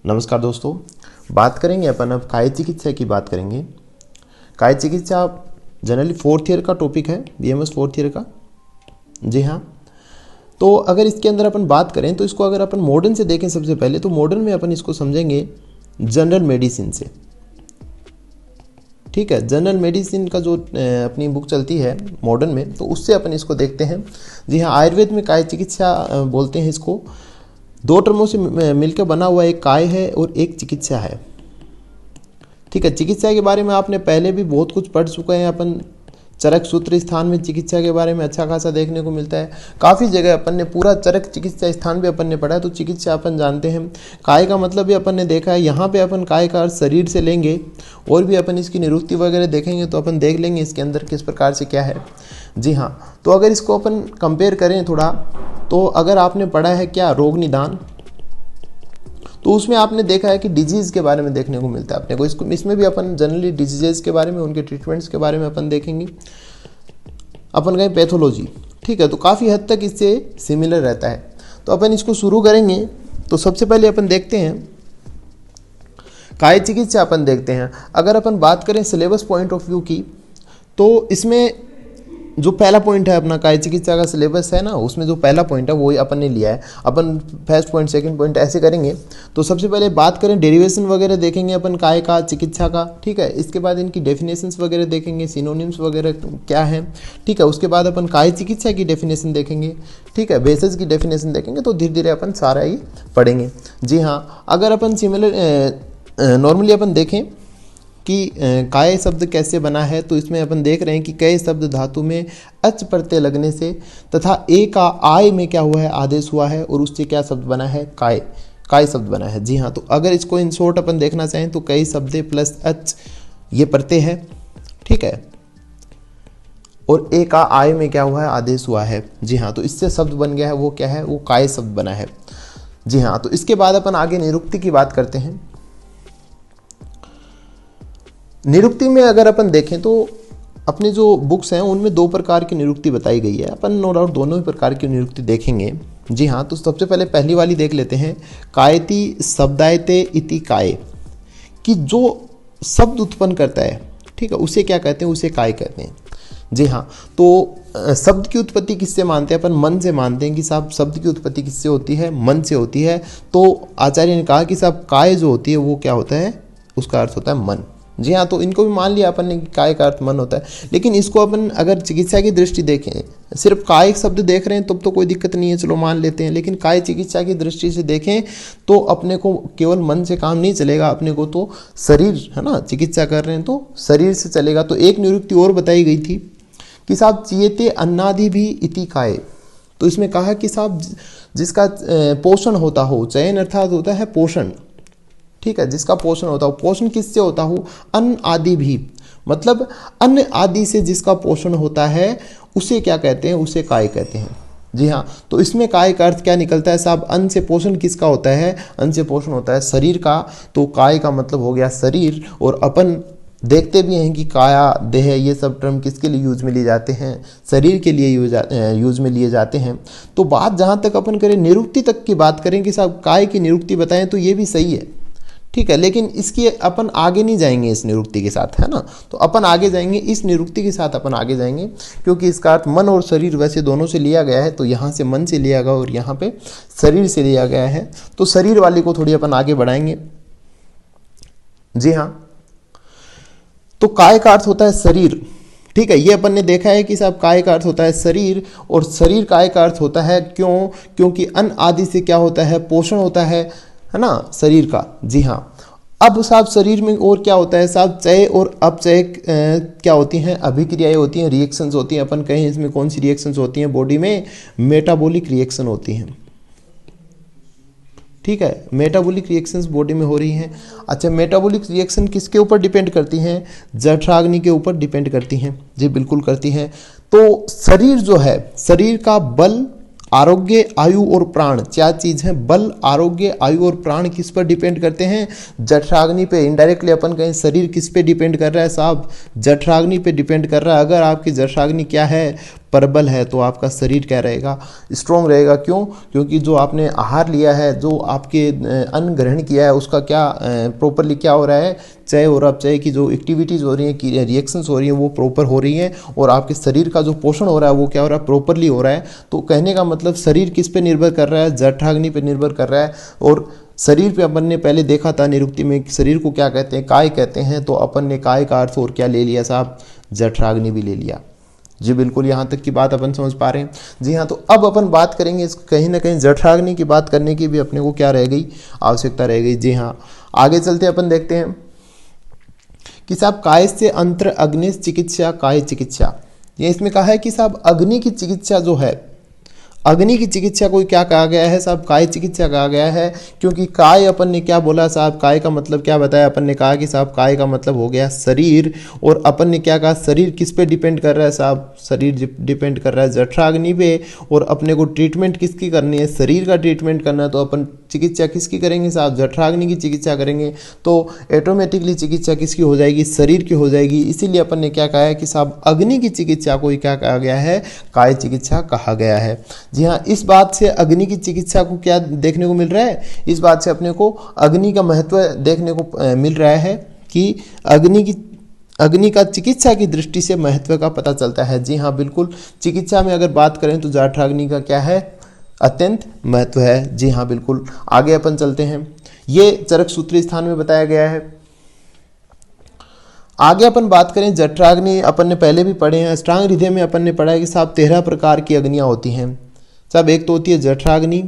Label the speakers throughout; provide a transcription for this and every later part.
Speaker 1: नमस्कार दोस्तों, बात करेंगे अपन अब काय चिकित्सा की बात करेंगे। काय चिकित्सा जनरली 4th ईयर का टॉपिक है, BMS 4th ईयर का। जी हाँ, तो अगर इसके अंदर अपन बात करें तो इसको अगर अपन मॉडर्न से देखें सबसे पहले, तो मॉडर्न में अपन इसको समझेंगे जनरल मेडिसिन से। ठीक है, जनरल मेडिसिन का जो अपनी बुक चलती है मॉडर्न में, तो उससे अपन इसको देखते हैं। जी हाँ, आयुर्वेद में काय चिकित्सा बोलते हैं इसको। दो टर्मों से मिलकर बना हुआ एक काय है और एक चिकित्सा है। ठीक है, चिकित्सा के बारे में आपने पहले भी बहुत कुछ पढ़ चुके हैं अपन। चरक सूत्र स्थान में चिकित्सा के बारे में अच्छा खासा देखने को मिलता है। काफ़ी जगह अपन ने पूरा चरक चिकित्सा स्थान भी अपन ने पढ़ा है, तो चिकित्सा अपन जानते हैं। काय का मतलब भी अपन ने देखा है। यहाँ पे अपन काय का अर्थ शरीर से लेंगे और भी अपन इसकी निरुक्ति वगैरह देखेंगे तो अपन देख लेंगे इसके अंदर किस प्रकार से क्या है। जी हाँ, तो अगर इसको अपन कंपेयर करें थोड़ा, तो अगर आपने पढ़ा है क्या रोग निदान, तो उसमें आपने देखा है कि डिजीज़ के बारे में देखने को मिलता है अपने को। इसमें भी अपन जनरली डिजीजेस के बारे में, उनके ट्रीटमेंट्स के बारे में अपन देखेंगे। अपन कहें पैथोलॉजी, ठीक है, तो काफ़ी हद तक इससे सिमिलर रहता है। तो अपन इसको शुरू करेंगे। तो सबसे पहले अपन देखते हैं काय चिकित्सा। अपन देखते हैं अगर अपन बात करें सिलेबस पॉइंट ऑफ व्यू की, तो इसमें जो पहला पॉइंट है अपना काय चिकित्सा का सिलेबस है ना, उसमें जो पहला पॉइंट है वही अपन ने लिया है। अपन फर्स्ट पॉइंट सेकंड पॉइंट ऐसे करेंगे। तो सबसे पहले बात करें डेरिवेशन वगैरह देखेंगे अपन काय का चिकित्सा का। ठीक है, इसके बाद इनकी डेफिनेशंस वगैरह देखेंगे, सिनोनिम्स वगैरह क्या है। ठीक है, उसके बाद अपन काय चिकित्सा की डेफिनेशन देखेंगे। ठीक है, बेसिस की डेफिनेशन देखेंगे। तो धीरे धीरे अपन सारा ही पढ़ेंगे। जी हाँ, अगर अपन नॉर्मली अपन देखें कि काय शब्द कैसे बना है, तो इसमें अपन देख रहे हैं कि कई शब्द धातु में अच प्रत्यय लगने से तथा ए का आय में क्या हुआ है, आदेश हुआ है, और उससे क्या शब्द बना है, काय। काय शब्द बना है। जी हाँ, तो अगर इसको इन शॉर्ट अपन देखना चाहें तो कई शब्द प्लस अच ये प्रत्यय है। ठीक है, और ए का आय में क्या हुआ है, आदेश हुआ है। जी हाँ, तो इससे शब्द बन गया है, वो क्या है, वो काय शब्द बना है। जी हाँ, तो इसके बाद अपन आगे निरुक्ति की बात करते हैं। निरुक्ति में अगर अपन देखें तो अपने जो बुक्स हैं उनमें दो प्रकार की निरुक्ति बताई गई है। अपन नो डाउट दोनों ही प्रकार की निरुक्ति देखेंगे। जी हाँ, तो सबसे पहले पहली वाली देख लेते हैं। कायति शब्दायते इति काय, कि जो शब्द उत्पन्न करता है, ठीक है, उसे क्या कहते हैं, उसे काय कहते हैं। जी हाँ, तो शब्द की उत्पत्ति किससे मानते हैं अपन, मन से मानते हैं कि साहब शब्द की उत्पत्ति किससे होती है, मन से होती है। तो आचार्य ने कहा कि साहब काय जो होती है वो क्या होता है, उसका अर्थ होता है मन। जी हाँ, तो इनको भी मान लिया अपन ने कि काय का अर्थ मन होता है। लेकिन इसको अपन अगर चिकित्सा की दृष्टि देखें, सिर्फ काय शब्द देख रहे हैं तब तो कोई दिक्कत नहीं है, चलो मान लेते हैं। लेकिन काय चिकित्सा की दृष्टि से देखें तो अपने को केवल मन से काम नहीं चलेगा, अपने को तो शरीर है ना, चिकित्सा कर रहे हैं तो शरीर से चलेगा। तो एक निरुक्ति और बताई गई थी कि साहब चियते अन्नादि भी इति काय। तो इसमें कहा कि साहब जिसका पोषण होता हो, चयन अर्थात होता है पोषण। ठीक है, जिसका पोषण होता हो, पोषण किससे होता हो, अन्न आदि भी, मतलब अन्न आदि से जिसका पोषण होता है उसे क्या कहते हैं, उसे काय कहते हैं। जी हाँ, तो इसमें काय का अर्थ क्या निकलता है साहब, अन्न से पोषण किसका होता है, अन्न से पोषण होता है शरीर का। तो काय का मतलब हो गया शरीर। और अपन देखते भी हैं कि काया, देह, ये सब टर्म किसके लिए यूज में लिए जाते हैं, शरीर के लिए यूज में लिए जाते हैं। तो बात जहाँ तक अपन करें निरुक्ति तक की बात करें कि साहब काय की निरुक्ति बताएं, तो ये भी सही है। ठीक है, लेकिन इसकी अपन आगे नहीं जाएंगे इस निरुक्ति के साथ, है ना। तो अपन आगे जाएंगे इस निरुक्ति के साथ, अपन आगे जाएंगे, क्योंकि इसका अर्थ मन और शरीर वैसे दोनों से लिया गया है। तो यहाँ से मन से लिया गया और यहाँ पे शरीर से लिया गया है। तो शरीर वाली को थोड़ी अपन आगे बढ़ाएंगे। जी हाँ, तो काय का अर्थ होता है शरीर। ठीक है, ये अपन ने देखा है कि साहब काय का अर्थ होता है शरीर, और शरीर काय का अर्थ होता है क्यों, क्योंकि अन्न आदि से क्या होता है, पोषण होता है ना शरीर का। जी हाँ, अब साहब शरीर में और क्या होता है साहब, चय और अपचय क्या होती हैं, अभिक्रियाएं होती हैं, रिएक्शंस होती हैं। अपन कहें इसमें कौन सी रिएक्शंस होती हैं बॉडी में, मेटाबॉलिक रिएक्शन होती हैं। ठीक है, मेटाबॉलिक रिएक्शंस बॉडी में हो रही हैं। अच्छा, मेटाबॉलिक रिएक्शन किसके ऊपर डिपेंड करती हैं, जठराग्नि के ऊपर डिपेंड करती हैं। जी बिल्कुल करती हैं। तो शरीर जो है, शरीर का बल, आरोग्य, आयु और प्राण, क्या चीज है, बल, आरोग्य, आयु और प्राण किस पर डिपेंड करते हैं, जठराग्नि पे। इनडायरेक्टली अपन कहें शरीर किस पे डिपेंड कर रहा है साहब, जठराग्नि पे डिपेंड कर रहा है। अगर आपकी जठराग्नि क्या है, प्रबल है तो आपका शरीर क्या रहेगा, स्ट्रोंग रहेगा। क्यों? क्योंकि जो आपने आहार लिया है, जो आपके अन्न ग्रहण किया है, उसका क्या प्रॉपरली क्या हो रहा है, चय हो रहा है। चय की जो एक्टिविटीज़ हो रही हैं, रिएक्शंस हो रही हैं, वो प्रॉपर हो रही हैं, और आपके शरीर का जो पोषण हो रहा है वो क्या हो रहा है, प्रॉपरली हो रहा है। तो कहने का मतलब शरीर किस पे निर्भर कर रहा है, जठराग्नि पे निर्भर कर रहा है। और शरीर पे अपन ने पहले देखा था निरुक्ति में, शरीर को क्या कहते हैं, काय कहते हैं। तो अपन ने काय का अर्थ और क्या ले लिया साहब, जठराग्नि भी ले लिया। जी बिल्कुल, यहाँ तक की बात अपन समझ पा रहे हैं। जी हाँ, तो अब अपन बात करेंगे इस कहीं ना कहीं जठराग्नि की बात करने की भी अपने को क्या रह गई, आवश्यकता रह गई। जी हाँ, आगे चलते अपन देखते हैं कि साहब काय से अंतर अग्नि चिकित्सा, काय चिकित्सा। ये इसमें कहा है कि साहब अग्नि की चिकित्सा जो है, अग्नि की चिकित्सा को क्या कहा गया है साहब, काय चिकित्सा कहा गया है। क्योंकि काय अपन ने क्या बोला साहब, काय का मतलब क्या बताया अपन ने, कहा कि साहब काय का मतलब हो गया शरीर। और अपन ने क्या कहा, शरीर किस पे डिपेंड कर रहा है साहब, शरीर डिपेंड कर रहा है जठराग्नि पे। और अपने को ट्रीटमेंट किसकी करनी है, शरीर का ट्रीटमेंट करना है। तो अपन चिकित्सा किसकी करेंगे साहब, जठराग्नि की चिकित्सा करेंगे। तो ऑटोमेटिकली चिकित्सा किसकी हो जाएगी, शरीर की हो जाएगी। इसीलिए अपन ने क्या कहा है कि साहब अग्नि की चिकित्सा को क्या कहा गया है, काय चिकित्सा कहा गया है। जी हाँ, इस बात से अग्नि की चिकित्सा को क्या देखने को मिल रहा है, इस बात से अपने को अग्नि का महत्व देखने को मिल रहा है कि अग्नि का चिकित्सा की दृष्टि से महत्व का पता चलता है। जी हाँ बिल्कुल, चिकित्सा में अगर बात करें तो जठराग्नि का क्या है, अत्यंत महत्व है। जी हाँ बिल्कुल, आगे अपन चलते हैं। ये चरक सूत्री स्थान में बताया गया है। आगे अपन बात करें जठराग्नि, अपन ने पहले भी पढ़े हैं। अष्टांग हृदय में अपन ने पढ़ा है कि साहब 13 प्रकार की अग्नियां होती हैं साहब। एक तो होती है जठराग्नि,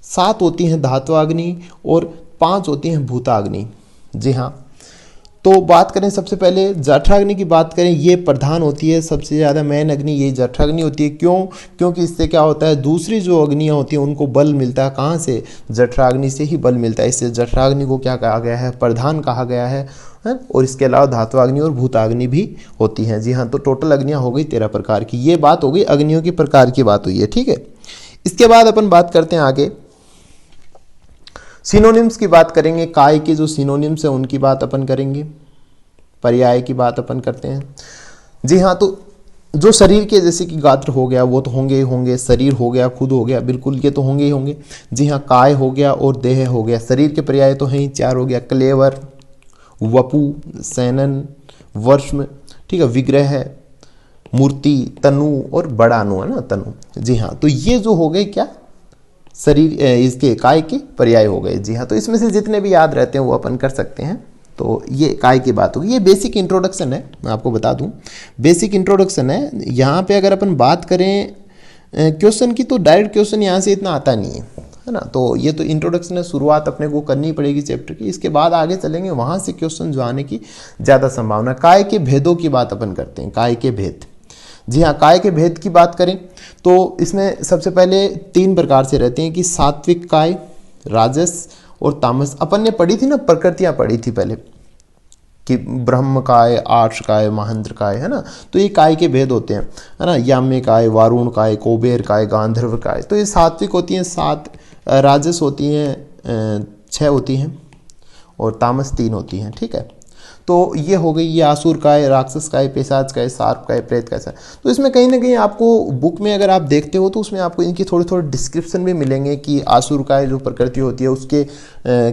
Speaker 1: 7 होती हैं धात्वाग्नि, और 5 होती हैं भूताग्नि। जी हाँ, तो बात करें सबसे पहले जठराग्नि की बात करें, ये प्रधान होती है, सबसे ज़्यादा मेन अग्नि यही जठराग्नि होती है। क्यों? क्योंकि इससे क्या होता है, दूसरी जो अग्नियाँ होती हैं उनको बल मिलता है। कहाँ से? जठराग्नि से ही बल मिलता है। इससे जठराग्नि को क्या कहा गया है, प्रधान कहा गया है। और इसके अलावा धात्वाग्नि और भूताग्नि भी होती हैं। जी हाँ, तो टोटल अग्नियाँ हो गई 13 प्रकार की। ये बात हो गई अग्नियों के प्रकार की बात हुई है, ठीक है। इसके बाद अपन बात करते हैं आगे, सिनोनिम्स की बात करेंगे। काय के जो सिनोनिम्स है उनकी बात अपन करेंगे, पर्याय की बात अपन करते हैं। जी हाँ, तो जो शरीर के जैसे कि गात्र हो गया वो तो होंगे ही होंगे, शरीर हो गया, खुद हो गया, बिल्कुल ये तो होंगे ही होंगे। जी हाँ, काय हो गया और देह हो गया। शरीर के पर्याय तो हैं ही 4 हो गया, क्लेवर, वपु, सैनन, वर्ष्म, ठीक है, विग्रह, मूर्ति, तनु और बड़ा अनु, है ना, तनु। जी हाँ, तो ये जो हो गए क्या, शरीर इसके काय के पर्याय हो गए। जी हाँ, तो इसमें से जितने भी याद रहते हैं वो अपन कर सकते हैं। तो ये काय की बात होगी। ये बेसिक इंट्रोडक्शन है, मैं आपको बता दूं, बेसिक इंट्रोडक्शन है। यहाँ पे अगर अपन बात करें क्वेश्चन की, तो डायरेक्ट क्वेश्चन यहाँ से इतना आता नहीं है ना। तो ये तो इंट्रोडक्शन है, शुरुआत अपने को करनी पड़ेगी चैप्टर की। इसके बाद आगे चलेंगे, वहाँ से क्वेश्चन जो आने की ज़्यादा संभावना। काय के भेदों की बात अपन करते हैं, काय के भेद। जी हाँ, काय के भेद की बात करें तो इसमें सबसे पहले 3 प्रकार से रहते हैं कि सात्विक काय, राजस और तामस। अपन ने पढ़ी थी ना, प्रकृतियाँ पढ़ी थी पहले कि ब्रह्म काय, आर्ष काय, महेंद्र काय, है ना। तो ये काय के भेद होते हैं, है ना। याम्य काय, वारुण काय, कुबेर काय, गांधर्व काय। तो ये सात्विक होती हैं 7, राजस होती हैं 6 होती हैं, और तामस 3 होती हैं, ठीक है। तो ये हो गई, ये आसुर काय, राक्षस काय, पेशाच काय, सार्प काय, प्रेत काय। तो इसमें कहीं ना कहीं आपको बुक में अगर आप देखते हो तो उसमें आपको इनकी थोड़ी थोड़ी डिस्क्रिप्शन भी मिलेंगे कि आसुर काय जो प्रकृति होती है उसके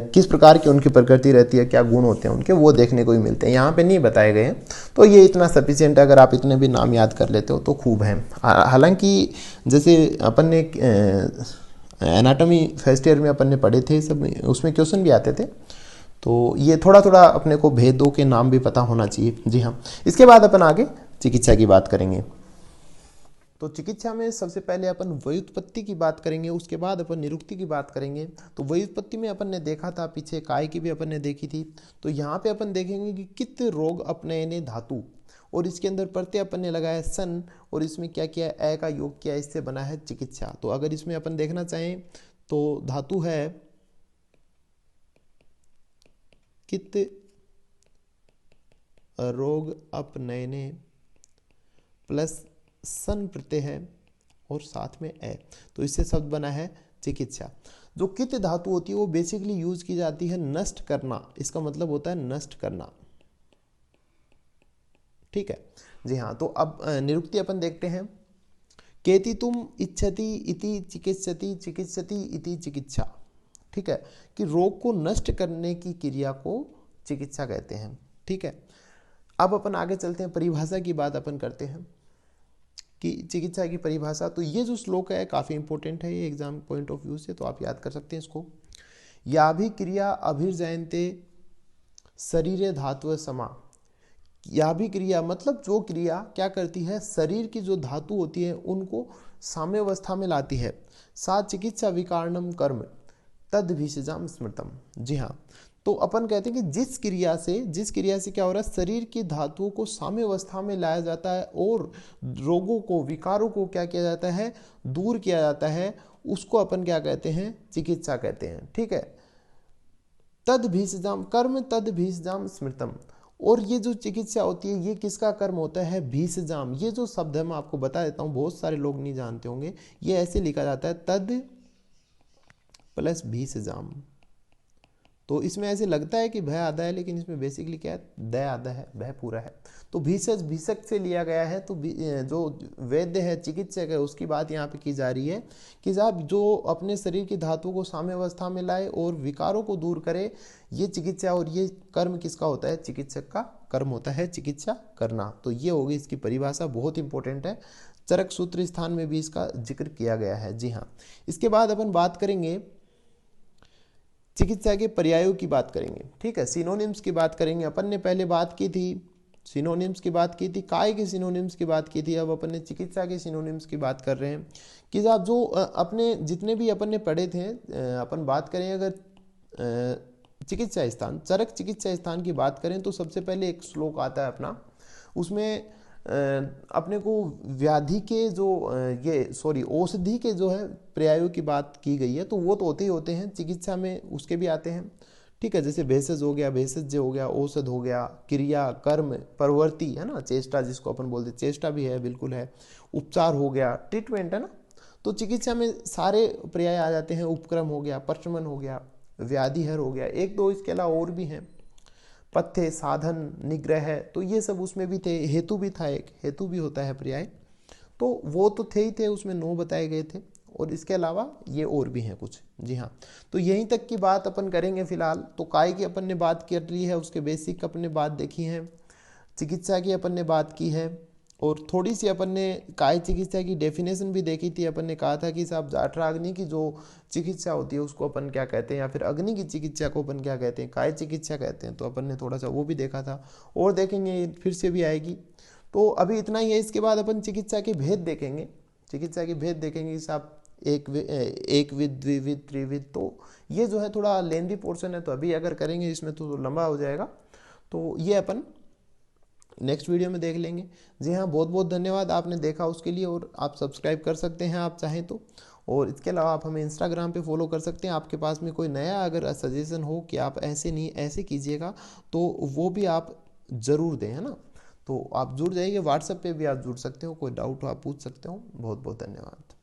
Speaker 1: किस प्रकार की उनकी प्रकृति रहती है, क्या गुण होते हैं उनके, वो देखने को ही मिलते हैं। यहाँ पे नहीं बताए गए हैं, तो ये इतना सफिशिएंट है। अगर आप इतने भी नाम याद कर लेते हो तो खूब है। हालांकि जैसे अपन ने एनाटॉमी फर्स्ट ईयर में अपन ने पढ़े थे सब, उसमें क्वेश्चन भी आते थे। तो ये थोड़ा थोड़ा अपने को भेदों के नाम भी पता होना चाहिए। जी हाँ, इसके बाद अपन आगे चिकित्सा की बात करेंगे। तो चिकित्सा में सबसे पहले अपन व्युत्पत्ति की बात करेंगे, उसके बाद अपन निरुक्ति की बात करेंगे। तो व्युत्पत्ति में अपन ने देखा था पीछे, काय की भी अपन ने देखी थी। तो यहाँ पे अपन देखेंगे कि कित रोग अपनयने धातु, और इसके अंदर प्रत्यय अपन ने लगाया सन, और इसमें क्या किया, ए का योग किया, इससे बना है चिकित्सा। तो अगर इसमें अपन देखना चाहें तो धातु है कित रोग अपनयने प्लस सन प्रत्यय है और साथ में ए, तो इससे शब्द बना है चिकित्सा। जो कित धातु होती है वो बेसिकली यूज की जाती है नष्ट करना, इसका मतलब होता है नष्ट करना, ठीक है। जी हाँ, तो अब निरुक्ति अपन देखते हैं। केति तुम इच्छति इति चिकित्सति, चिकित्सति इति चिकित्सा। ठीक है, कि रोग को नष्ट करने की क्रिया को चिकित्सा कहते हैं। ठीक है, अब अपन आगे चलते हैं, परिभाषा की बात अपन करते हैं कि चिकित्सा की परिभाषा। तो ये जो श्लोक है काफ़ी इंपॉर्टेंट है ये एग्जाम पॉइंट ऑफ व्यू से, तो आप याद कर सकते हैं इसको। या भी क्रिया अभिर्जयन्ते शरीरे धातु समा। या भी क्रिया मतलब जो क्रिया क्या करती है, शरीर की जो धातु होती है उनको साम्यावस्था में लाती है। सा चिकित्सा विकारणम कर्म तद भीषजाम स्मृतम। जी हाँ, तो अपन कहते हैं कि जिस क्रिया से क्या हो रहा है, शरीर की धातुओं को साम्यावस्था में लाया जाता है और रोगों को, विकारों को क्या किया जाता है, दूर किया जाता है, उसको अपन क्या कहते हैं, चिकित्सा कहते हैं। ठीक है, तद भीषजाम कर्म तद भीषजाम स्मृतम। और ये जो चिकित्सा होती है ये किसका कर्म होता है, भीषजाम। ये जो शब्द है मैं आपको बता देता हूँ, बहुत सारे लोग नहीं जानते होंगे, ये ऐसे लिखा जाता है तद प्लस भीषजाम। तो इसमें ऐसे लगता है कि भय आधा है, लेकिन इसमें बेसिकली क्या है, दय आधा है, भय पूरा है। तो भीषज भीषक से लिया गया है। तो जो वैद्य है, चिकित्सक है, उसकी बात यहाँ पे की जा रही है कि साहब जो अपने शरीर की धातु को साम्यावस्था में लाए और विकारों को दूर करे, ये चिकित्सा। और ये कर्म किसका होता है, चिकित्सक का कर्म होता है चिकित्सा करना। तो ये होगी इसकी परिभाषा, बहुत इंपॉर्टेंट है, चरक सूत्र स्थान में भी इसका जिक्र किया गया है। जी हाँ, इसके बाद अपन बात करेंगे चिकित्सा के पर्यायों की बात करेंगे। ठीक है, सिनोनिम्स की बात करेंगे। अपन ने पहले बात की थी सिनोनिम्स की बात की थी, काय के सिनोनिम्स की बात की थी, अब अपन ने चिकित्सा के सिनोनिम्स की बात कर रहे हैं कि आप जो अपने जितने भी अपन ने पढ़े थे, अपन बात करें अगर चिकित्सा स्थान, चरक चिकित्सा स्थान की बात करें तो सबसे पहले एक श्लोक आता है अपना, उसमें अपने को व्याधि के जो औषधि के जो है पर्यायों की बात की गई है। तो वो तो होते ही होते हैं, चिकित्सा में उसके भी आते हैं। ठीक है, जैसे भेषज हो गया, भेषज हो गया, औषध हो गया, क्रिया, कर्म, प्रवृत्ति है ना, चेष्टा जिसको अपन बोलते हैं, चेष्टा भी है, बिल्कुल है, उपचार हो गया, ट्रीटमेंट है ना। तो चिकित्सा में सारे पर्याय आ जाते हैं। उपक्रम हो गया, प्रशमन हो गया, व्याधिहर हो गया, एक दो इसके अलावा और भी हैं, पथ्य, साधन, निग्रह है, तो ये सब उसमें भी थे। हेतु भी था, एक हेतु भी होता है पर्याय, तो वो तो थे ही थे, उसमें 9 बताए गए थे, और इसके अलावा ये और भी हैं कुछ। जी हाँ, तो यहीं तक की बात अपन करेंगे फिलहाल। तो काय की अपन ने बात कर ली है, उसके बेसिक अपन ने बात देखी है, चिकित्सा की अपन ने बात की है, और थोड़ी सी अपन ने काय चिकित्सा की डेफिनेशन भी देखी थी। अपन ने कहा था कि साहब जाठराग्नि की जो चिकित्सा होती है उसको अपन क्या कहते हैं, या फिर अग्नि की चिकित्सा को अपन क्या कहते हैं, काय चिकित्सा कहते हैं। तो अपन ने थोड़ा सा वो भी देखा था, और देखेंगे, फिर से भी आएगी। तो अभी इतना ही है। इसके बाद अपन चिकित्सा के भेद देखेंगे, चिकित्सा के भेद देखेंगे साहब, एक विध, द्विविध, त्रिविध। तो ये जो है थोड़ा लेंदी पोर्शन है, तो अभी अगर करेंगे इसमें तो लंबा हो जाएगा, तो ये अपन नेक्स्ट वीडियो में देख लेंगे। जी हाँ, बहुत बहुत धन्यवाद आपने देखा उसके लिए, और आप सब्सक्राइब कर सकते हैं आप चाहें तो, और इसके अलावा आप हमें इंस्टाग्राम पे फॉलो कर सकते हैं। आपके पास में कोई नया अगर सजेशन हो कि आप ऐसे नहीं ऐसे कीजिएगा, तो वो भी आप ज़रूर दें, है ना। तो आप जुड़ जाइए, व्हाट्सएप पे भी आप जुड़ सकते हो, कोई डाउट हो आप पूछ सकते हो। बहुत बहुत धन्यवाद।